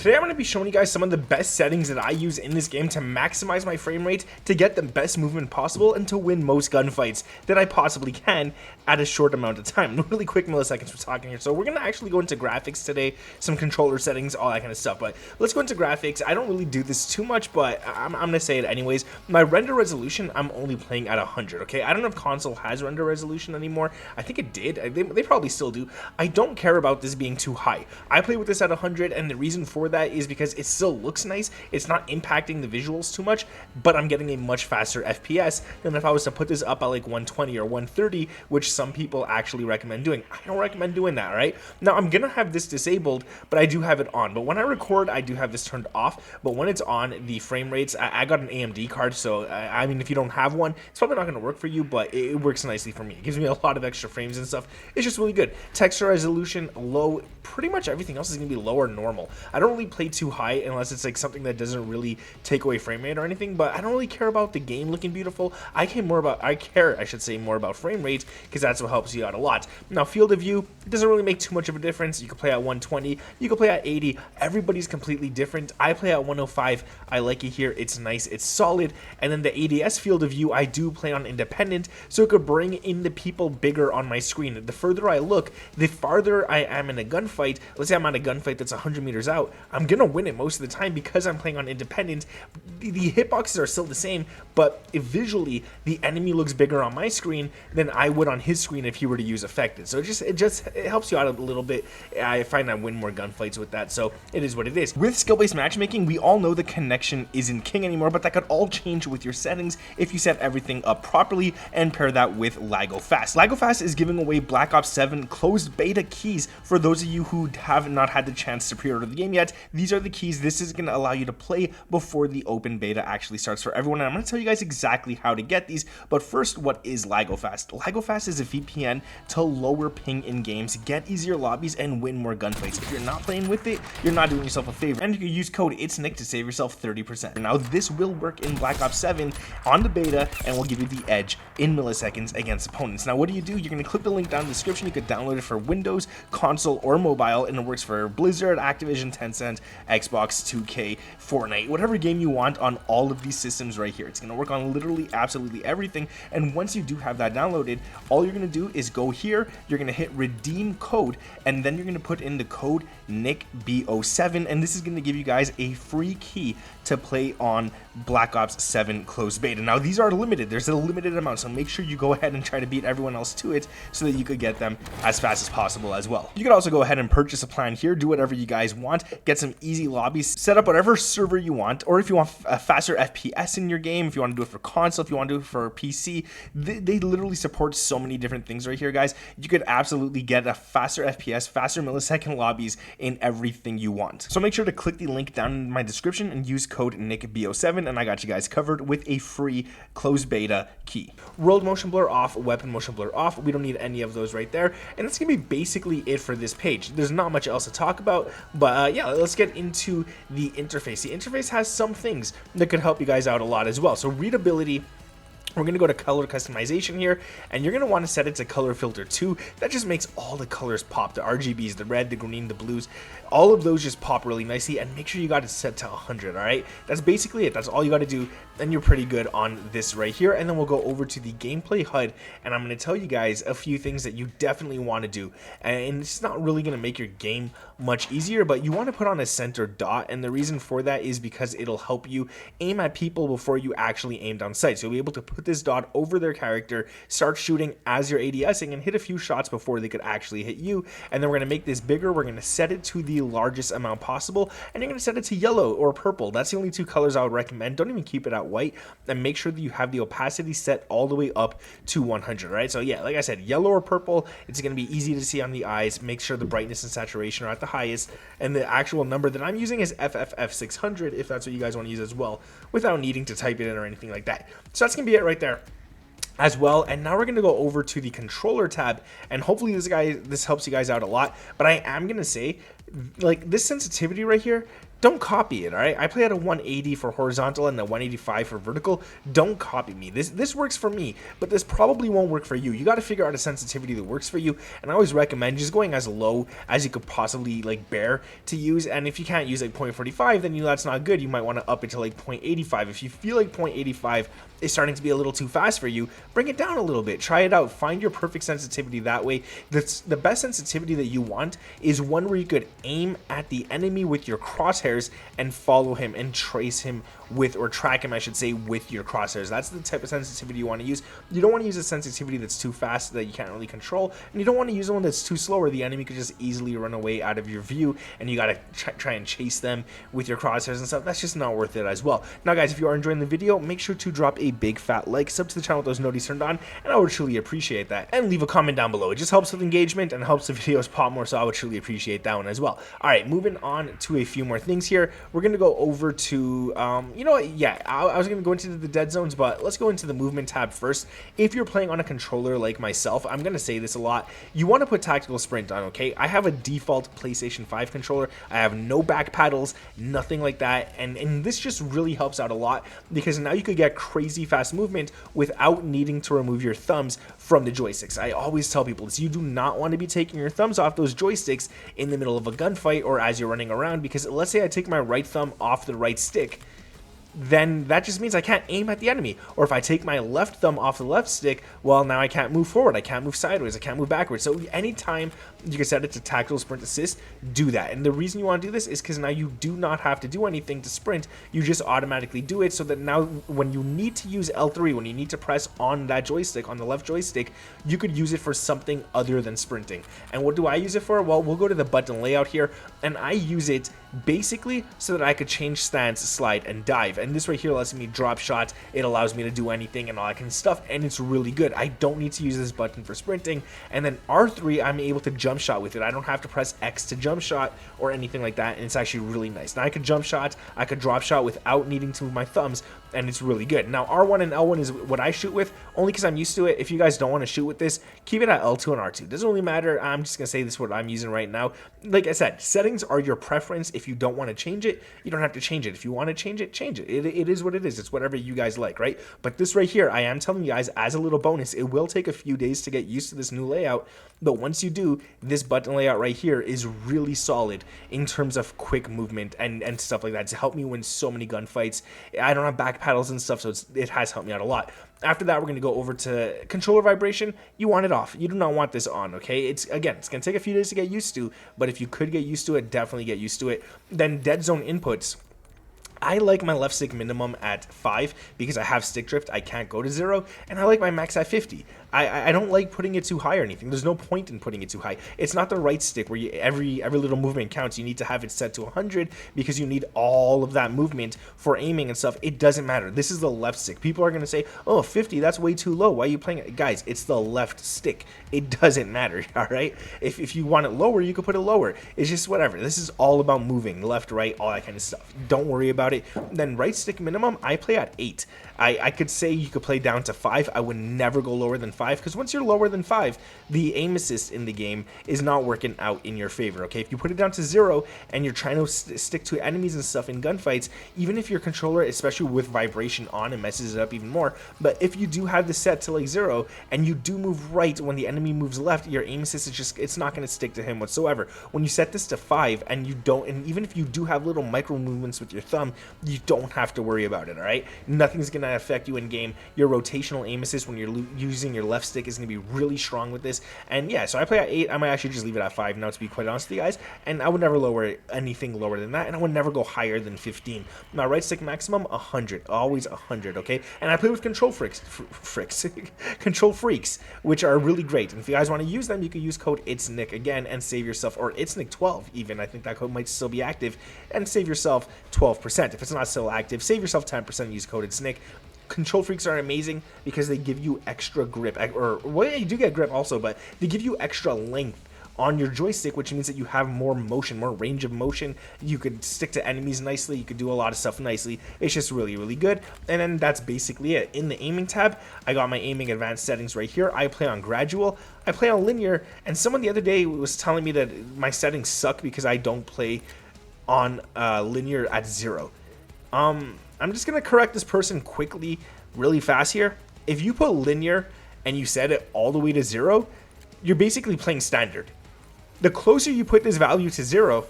Today I'm going to be showing you guys some of the best settings that I use in this game to maximize my frame rate, to get the best movement possible, and to win most gunfights that I possibly can at a short amount of time. Really quick milliseconds we're talking here. So we're going to actually go into graphics today, some controller settings, all that kind of stuff. But let's go into graphics. I don't really do this too much, but I'm going to say it anyways. My render resolution, I'm only playing at 100, okay? I don't know if console has render resolution anymore. I think it did. They probably still do. I don't care about this being too high. I play with this at 100, and the reason for that is because it still looks nice. It's not impacting the visuals too much, but I'm getting a much faster FPS than if I was to put this up at like 120 or 130, which some people actually recommend doing. I don't recommend doing that, right? Now, I'm gonna have this disabled, but I do have it on. But when I record, I do have this turned off. But when it's on, the frame rates, I got an AMD card, so I mean, if you don't have one, it's probably not gonna work for you, but it works nicely for me. It gives me a lot of extra frames and stuff. It's just really good. Texture resolution, low. Pretty much everything else is gonna be low or normal. I don't really play too high unless it's like something that doesn't really take away frame rate or anything, but I don't really care about the game looking beautiful. I care, I should say, more about frame rate, because that's what helps you out a lot. Now, field of view, it doesn't really make too much of a difference. You can play at 120, you can play at 80. Everybody's completely different. I play at 105. I like it here. It's nice, it's solid. And then the ADS field of view, I do play on independent, so it could bring in the people bigger on my screen. The further I look, the farther I am in a gunfight. Let's say I'm at a gunfight that's 100 meters out, I'm gonna win it most of the time because I'm playing on independent. The hitboxes are still the same, but if visually the enemy looks bigger on my screen than I would on his screen if he were to use affected. So it helps you out a little bit. I find I win more gunfights with that, so it is what it is. With skill-based matchmaking, we all know the connection isn't king anymore, but that could all change with your settings if you set everything up properly and pair that with LagoFast. LagoFast is giving away Black Ops 7 closed beta keys for those of you who have not had the chance to pre-order the game yet. These are the keys. This is going to allow you to play before the open beta actually starts for everyone, and I'm going to tell you guys exactly how to get these. But first, what is LagoFast? LagoFast is a VPN to lower ping in games, get easier lobbies, and win more gunfights. If you're not playing with it, you're not doing yourself a favor. And you can use code IT'sNick to save yourself 30%. Now, this will work in Black Ops 7 on the beta and will give you the edge in milliseconds against opponents. Now, what do? You're going to click the link down in the description. You could download it for Windows, console, or mobile, and it works for Blizzard, Activision, Tencent, Xbox, 2K, Fortnite, whatever game you want on all of these systems right here. It's going to work on literally absolutely everything. And once you do have that downloaded, all you're going to do is go here, you're going to hit redeem code, and then you're going to put in the code NickBO7, and this is going to give you guys a free key to play on Black Ops 7 closed beta. Now, these are limited. There's a limited amount, so make sure you go ahead and try to beat everyone else to it so that you could get them as fast as possible as well. You could also go ahead and purchase a plan here, do whatever you guys want, get some easy lobbies, set up whatever server you want, or if you want a faster FPS in your game, if you want to do it for console, if you want to do it for PC, they literally support so many different things right here, guys. You could absolutely get a faster FPS, faster millisecond lobbies in everything you want. So make sure to click the link down in my description and use code NickBO7, and I got you guys covered with a free closed beta key. World motion blur off, weapon motion blur off. We don't need any of those right there, and that's gonna be basically it for this page. There's not much else to talk about, but yeah, let's get into the interface. The interface has some things that could help you guys out a lot as well. So readability. We're going to go to color customization here, and you're going to want to set it to color filter 2. That just makes all the colors pop. The RGBs, the red, the green, the blues, all of those just pop really nicely, and make sure you got it set to 100, all right? That's basically it. That's all you got to do, and you're pretty good on this right here. And then we'll go over to the gameplay HUD, and I'm going to tell you guys a few things that you definitely want to do. And it's not really going to make your game much easier, but you want to put on a center dot, and the reason for that is because it'll help you aim at people before you actually aim down sight. So you'll be able to put this dot over their character, start shooting as you're ADSing, and hit a few shots before they could actually hit you. And then we're going to make this bigger. We're going to set it to the largest amount possible, and you're going to set it to yellow or purple. That's the only two colors I would recommend. Don't even keep it at white, and make sure that you have the opacity set all the way up to 100, right? So yeah, like I said, yellow or purple, it's going to be easy to see on the eyes. Make sure the brightness and saturation are at the highest, and the actual number that I'm using is FFF600 if that's what you guys want to use as well, without needing to type it in or anything like that. So that's going to be it right there as well. And now we're going to go over to the controller tab, and hopefully this helps you guys out a lot. But I am going to say, like, this sensitivity right here, don't copy it, all right? I play at a 180 for horizontal and a 185 for vertical. Don't copy me. This works for me, but this probably won't work for you. You got to figure out a sensitivity that works for you, and I always recommend just going as low as you could possibly like bear to use. And if you can't use like 0.45, then that's not good. You might want to up it to like 0.85. If you feel like 0.85 is starting to be a little too fast for you, bring it down a little bit. Try it out. Find your perfect sensitivity that way. The best sensitivity that you want is one where you could aim at the enemy with your crosshairs and follow him and trace him with, or track him I should say, with your crosshairs. That's the type of sensitivity you want to use. You don't want to use a sensitivity that's too fast that you can't really control, and you don't want to use one that's too slow where the enemy could just easily run away out of your view and you got to try and chase them with your crosshairs and stuff. That's just not worth it as well. Now guys, if you are enjoying the video, make sure to drop a big fat like, sub to the channel with those notifications turned on, and I would truly appreciate that, and leave a comment down below. It just helps with engagement and helps the videos pop more, so I would truly appreciate that one as well. Alright, moving on to a few more things here. We're going to go over to, you know what, yeah, I was going to go into the dead zones, but let's go into the movement tab first. If you're playing on a controller like myself, I'm going to say this a lot, you want to put tactical sprint on, okay? I have a default PlayStation 5 controller. I have no back paddles, nothing like that, and this just really helps out a lot because now you could get crazy fast movement without needing to remove your thumbs from the joysticks. I always tell people this, you do not want to be taking your thumbs off those joysticks in the middle of a gunfight or as you're running around, because let's say I take my right thumb off the right stick, then that just means I can't aim at the enemy. Or if I take my left thumb off the left stick, well, now I can't move forward, I can't move sideways, I can't move backwards. So anytime you can set it to tactical sprint assist, do that. And the reason you want to do this is because now you do not have to do anything to sprint, you just automatically do it, so that now when you need to use L3, when you need to press on that joystick, on the left joystick, you could use it for something other than sprinting. And what do I use it for? Well, we'll go to the button layout here, and I use it basically so that I could change stance, slide, and dive. And this right here lets me drop shots, it allows me to do anything and all that kind of stuff, and it's really good. I don't need to use this button for sprinting. And then R3, I'm able to jump shot with it. I don't have to press X to jump shot or anything like that, and it's actually really nice. Now I could jump shot, I could drop shot without needing to move my thumbs, and it's really good. Now R1 and L1 is what I shoot with, only because I'm used to it. If you guys don't want to shoot with this, keep it at L2 and R2. Doesn't really matter. I'm just gonna say this is what I'm using right now. Like I said, settings are your preference. If you don't want to change it, you don't have to change it. If you want to change it, change it. It is what it is. It's whatever you guys like, right? But this right here, I am telling you guys as a little bonus, it will take a few days to get used to this new layout, but once you do, this button layout right here is really solid in terms of quick movement and stuff like that. It's helped me win so many gunfights. I don't have back paddles and stuff, so it has helped me out a lot. After that, we're going to go over to controller vibration. You want it off. You do not want this on, okay? It's going to take a few days to get used to, but if you could get used to it, definitely get used to it. Then dead zone inputs. I like my left stick minimum at 5 because I have stick drift, I can't go to 0, and I like my max at 50. I don't like putting it too high or anything. There's no point in putting it too high. It's not the right stick where every little movement counts. You need to have it set to 100 because you need all of that movement for aiming and stuff. It doesn't matter. This is the left stick. People are going to say, oh, 50, that's way too low. Why are you playing it? Guys, it's the left stick. It doesn't matter, all right? If you want it lower, you can put it lower. It's just whatever. This is all about moving, left, right, all that kind of stuff. Don't worry about it. Then right stick minimum, I play at 8. I could say you could play down to 5. I would never go lower than 5 because once you're lower than 5, the aim assist in the game is not working out in your favor, okay? If you put it down to 0 and you're trying to stick to enemies and stuff in gunfights, even if your controller, especially with vibration on, it messes it up even more. But if you do have this set to like 0 and you do move right when the enemy moves left, your aim assist is just, it's not going to stick to him whatsoever. When you set this to 5 and you don't, and even if you do have little micro movements with your thumb, you don't have to worry about it, all right? Nothing's going to affect you in game. Your rotational aim assist when you're using your left stick is going to be really strong with this. And yeah, so I play at 8. I might actually just leave it at 5 now, to be quite honest with you guys. And I would never lower anything lower than that, and I would never go higher than 15. My right stick maximum 100, always 100, okay? And I play with control control freaks, which are really great. And if you guys want to use them, you can use code IT'sNick again and save yourself, or IT'sNick12 even. I think that code might still be active, and save yourself 12%. If it's not still active, save yourself 10% and use code IT'sNick. Control freaks are amazing because they give you extra grip, or well, yeah, you do get grip also, but they give you extra length on your joystick, which means that you have more motion, more range of motion. You could stick to enemies nicely, you could do a lot of stuff nicely. It's just really, really good. And then that's basically it. In the aiming tab, I got my aiming advanced settings right here. I play on gradual, I play on linear, and someone the other day was telling me that my settings suck because I don't play on linear at 0. I'm just gonna correct this person quickly, really fast here. If you put linear and you set it all the way to 0, you're basically playing standard. The closer you put this value to 0,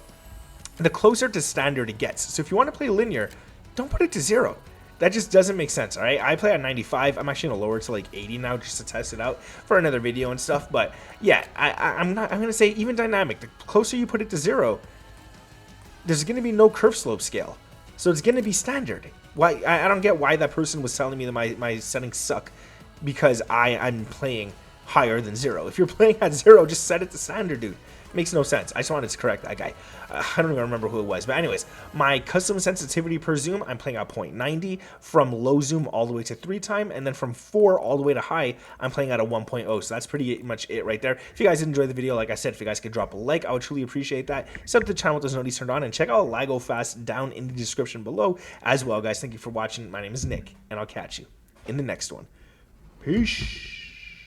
the closer to standard it gets. So if you want to play linear, don't put it to 0. That just doesn't make sense, all right? I play at 95. I'm actually gonna lower it to like 80 now just to test it out for another video and stuff. But yeah, I'm gonna say even dynamic. The closer you put it to 0, there's gonna be no curve slope scale, so it's gonna be standard. Why? I don't get why that person was telling me that my settings suck because I'm playing higher than 0. If you're playing at 0, just set it to standard, dude. Makes no sense. I just wanted to correct that guy. I don't even remember who it was. But anyways, my custom sensitivity per zoom, I'm playing at 0.90. From low zoom all the way to 3 time. And then from 4 all the way to high, I'm playing at a 1.0. So that's pretty much it right there. If you guys did enjoy the video, like I said, if you guys could drop a like, I would truly appreciate that. Sub to the channel with those notifications turned on. And check out LagoFast down in the description below as well, guys. Thank you for watching. My name is Nick. And I'll catch you in the next one. Peace.